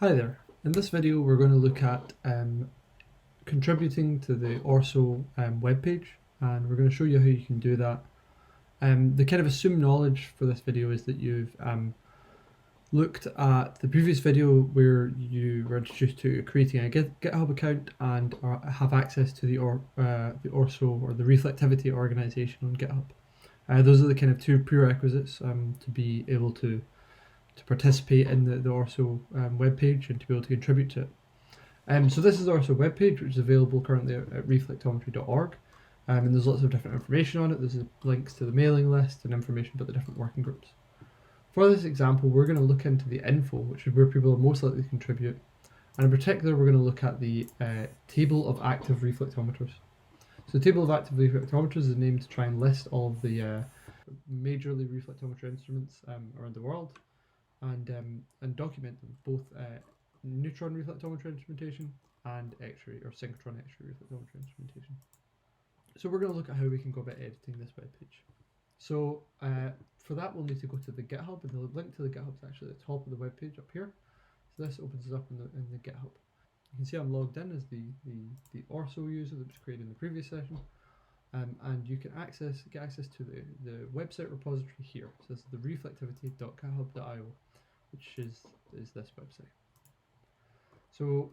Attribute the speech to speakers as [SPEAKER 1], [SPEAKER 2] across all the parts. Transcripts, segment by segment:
[SPEAKER 1] Hi there. In this video we're going to look at contributing to the ORSO webpage, and we're going to show you how you can do that. The kind of assumed knowledge for this video is that you've looked at the previous video where you were introduced to creating a GitHub account and have access to the ORSO or the Reflectivity organization on GitHub. Those are the kind of two prerequisites to be able to participate in the ORSO webpage and to be able to contribute to it. So this is the ORSO webpage, which is available currently at reflectometry.org, and there's lots of different information on it. There's links to the mailing list and information about the different working groups. For this example, we're going to look into the info, which is where people are most likely to contribute, and in particular we're going to look at the table of active reflectometers. So the table of active reflectometers is named to try and list all of the majorly reflectometer instruments around the world, and document them, both neutron reflectometer instrumentation and X-ray or synchrotron X-ray reflectometer instrumentation. So we're going to look at how we can go about editing this web page. So for that we'll need to go to the GitHub, and the link to the GitHub is actually at the top of the web page up here. So this opens us up in the GitHub. You can see I'm logged in as the ORSO user that was created in the previous session. And you can get access to the website repository here. So this is the reflectivity.github.io, which is this website. So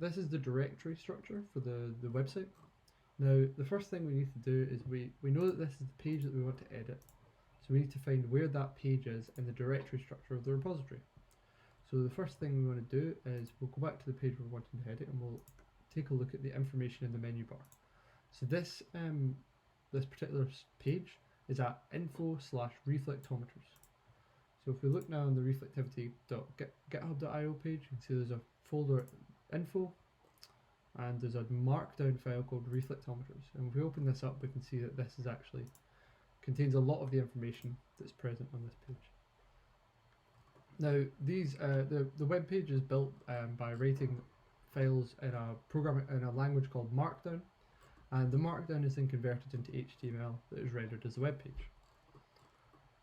[SPEAKER 1] this is the directory structure for the website. Now the first thing we need to do is we know that this is the page that we want to edit. So we need to find where that page is in the directory structure of the repository. So the first thing we want to do is we'll go back to the page we're wanting to edit, and we'll take a look at the information in the menu bar. So this particular page is at info/reflectometers. So if we look now on the reflectivity.github.io page, you can see there's a folder info, and there's a markdown file called reflectometers. And if we open this up, we can see that this is actually contains a lot of the information that's present on this page. Now the web page is built by writing files in a language called Markdown, and the Markdown is then converted into HTML that is rendered as the web page.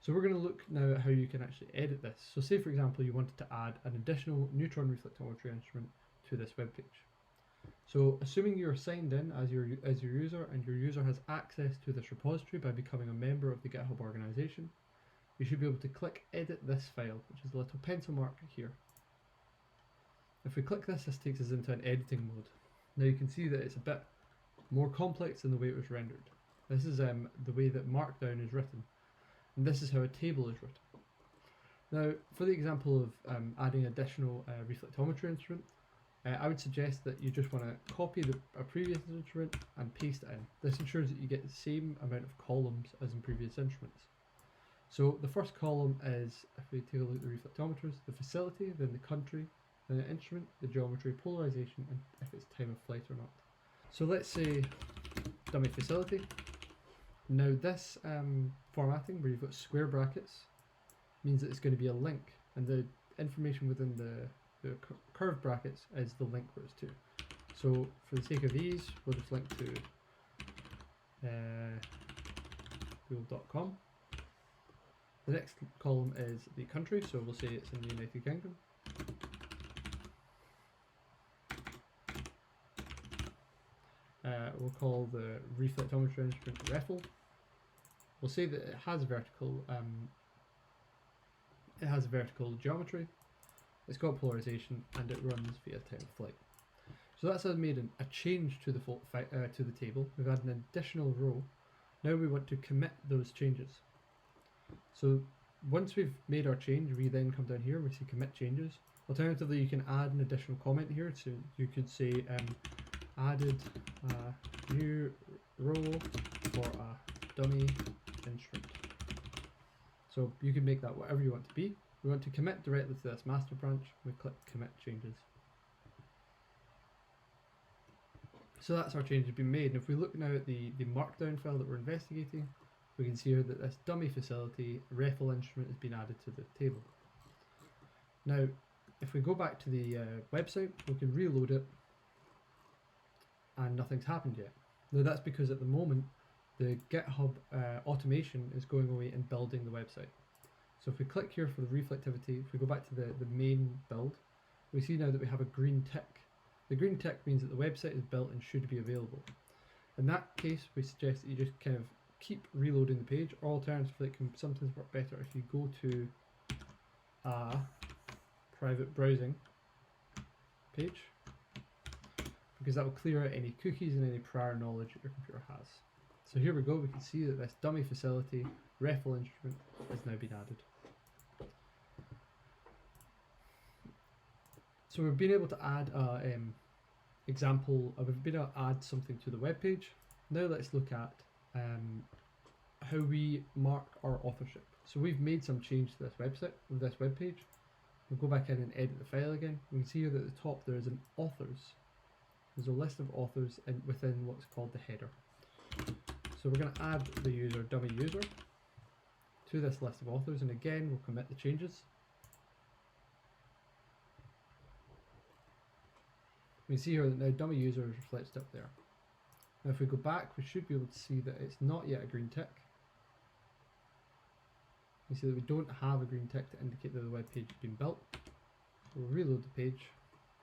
[SPEAKER 1] So we're going to look now at how you can actually edit this. So say for example you wanted to add an additional neutron reflectometry instrument to this web page. So assuming you're signed in as your user, and your user has access to this repository by becoming a member of the GitHub organization, you should be able to click edit this file, which is the little pencil mark here. If we click this takes us into an editing mode. Now you can see that it's a bit more complex than the way it was rendered. This is the way that Markdown is written, and this is how a table is written. Now for the example of adding additional reflectometry instrument, I would suggest that you just want to copy a previous instrument and paste it in. This ensures that you get the same amount of columns as in previous instruments. So the first column is, if we take a look at the reflectometers, the facility, then the country, then the instrument, the geometry, polarization, and if it's time of flight or not. So let's say dummy facility. Now this formatting where you've got square brackets means that it's going to be a link, and the information within the curved brackets is the link where it's to. So for the sake of ease, we'll just link to google.com. The next column is the country, so we'll say it's in the United Kingdom. We'll call the reflectometer instrument REFL. We'll say that it has vertical geometry, it's got polarization, and it runs via time of flight. So that's made a change to the table. We've added an additional row. Now we want to commit those changes. So once we've made our change, we then come down here, we see commit changes. Alternatively, you can add an additional comment here. So you could say added a new row for a dummy instrument. So you can make that whatever you want to be. We want to commit directly to this master branch. We click commit changes. So that's our change has been made. And if we look now at the markdown file that we're investigating, we can see here that this dummy facility REFL instrument has been added to the table. Now, if we go back to the website, we can reload it, and nothing's happened yet. Now that's because at the moment the GitHub automation is going away and building the website. So if we click here for the reflectivity, if we go back to the main build, we see now that we have a green tick. The green tick means that the website is built and should be available. In that case, we suggest that you just kind of keep reloading the page, or alternatively it can sometimes work better if you go to a private browsing page, because that will clear out any cookies and any prior knowledge that your computer has. So here we go, we can see that this dummy facility REFL instrument has now been added. So we've been able to add a example, we've been able to add something to the web page. Now let's look at how we mark our authorship. So we've made some change to this website, this web page. We'll go back in and edit the file again. We can see here that at the top there is an authors. There's a list of authors within what's called the header. So we're going to add the user, dummy user, to this list of authors, and again we'll commit the changes. We see here that now dummy user is reflected up there. Now if we go back, we should be able to see that it's not yet a green tick. You see that we don't have a green tick to indicate that the web page has been built. So we'll reload the page.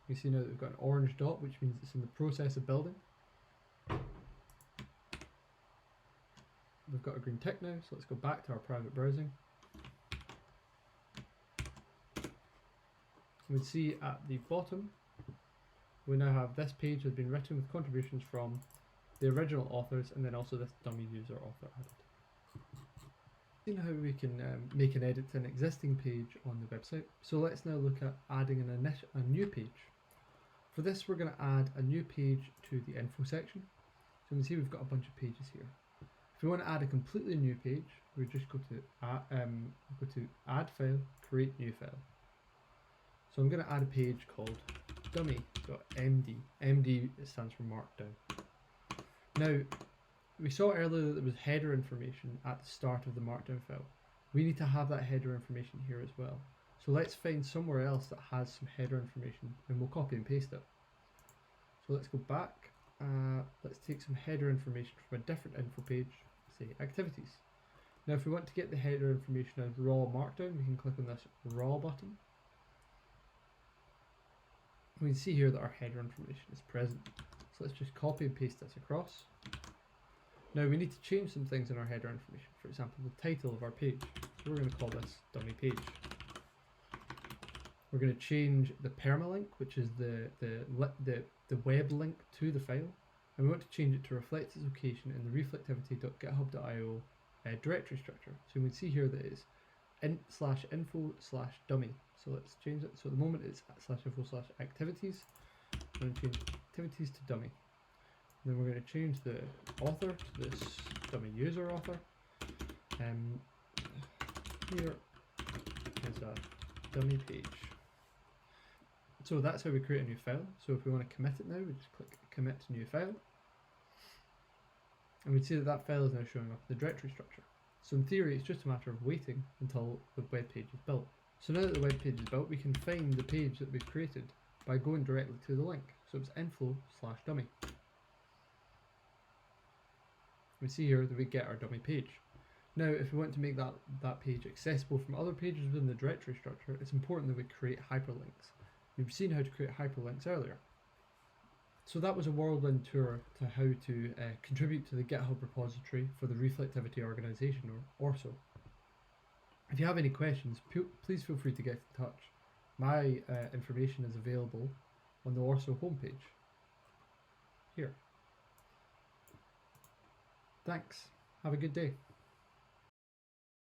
[SPEAKER 1] You see now that we've got an orange dot, which means it's in the process of building. We've got a green tick now, so let's go back to our private browsing. We'd see at the bottom, we now have this page has been written with contributions from the original authors and then also this dummy user author added. You know how we can make an edit to an existing page on the website. So let's now look at adding a new page. For this, we're going to add a new page to the info section. So you can see we've got a bunch of pages here. If we want to add a completely new page, we just go to add file, create new file. So I'm going to add a page called dummy.md. MD stands for markdown. Now, we saw earlier that there was header information at the start of the markdown file. We need to have that header information here as well. So let's find somewhere else that has some header information and we'll copy and paste it. So let's go back. Let's take some header information from a different info page, say activities. Now if we want to get the header information as raw markdown, we can click on this raw button. We can see here that our header information is present. So let's just copy and paste this across. Now we need to change some things in our header information. For example, the title of our page. So we're going to call this dummy page. We're going to change the permalink, which is the web link to the file, and we want to change it to reflect its location in the reflectivity.github.io directory structure. So we can see here that it's /info/dummy. So let's change it. So at the moment it's /info/activities. We're going to change activities to dummy. And then we're going to change the author to this dummy user author. Here is a dummy page. So that's how we create a new file. So if we want to commit it now, we just click commit to new file. And we see that that file is now showing up in the directory structure. So in theory, it's just a matter of waiting until the web page is built. So now that the web page is built, we can find the page that we've created by going directly to the link. So it's info/dummy. We see here that we get our dummy page. Now, if we want to make that page accessible from other pages within the directory structure, it's important that we create hyperlinks. We've seen how to create hyperlinks earlier. So that was a whirlwind tour to how to contribute to the GitHub repository for the Reflectivity Organization, or ORSO. If you have any questions, please feel free to get in touch. My information is available on the ORSO homepage. Here. Thanks. Have a good day.